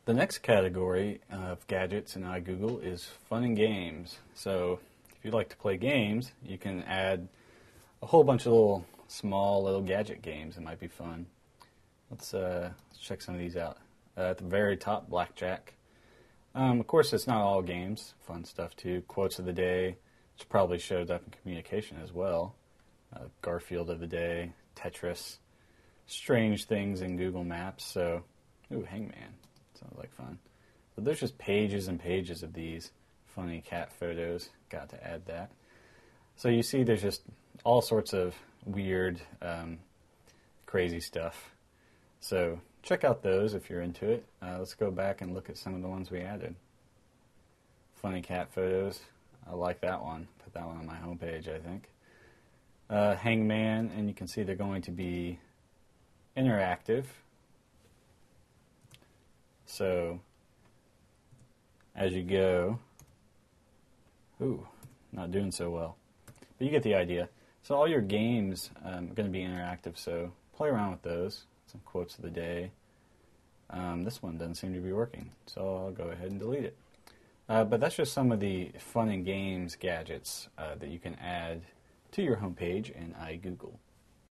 The next category of gadgets in iGoogle is fun and games. So if you like to play games, you can add a whole bunch of small little gadget games that might be fun. Let's check some of these out. At the very top, blackjack. Of course, it's not all games. Fun stuff too. Quotes of the day, which probably shows up in communication as well. Garfield of the day, Tetris, strange things in Google Maps. So, ooh, Hangman. Sounds like fun. But there's just pages and pages of these funny cat photos. Got to add that. So you see there's just all sorts of weird, crazy stuff. So check out those if you're into it. Let's go back and look at some of the ones we added. Funny cat photos. I like that one. Put that one on my homepage, I think. Hangman, and you can see they're going to be interactive. So as you go, ooh, not doing so well. But you get the idea. So all your games are going to be interactive, so play around with those. Some quotes of the day. This one doesn't seem to be working, so I'll go ahead and delete it. But that's just some of the fun and games gadgets that you can add to your homepage in iGoogle.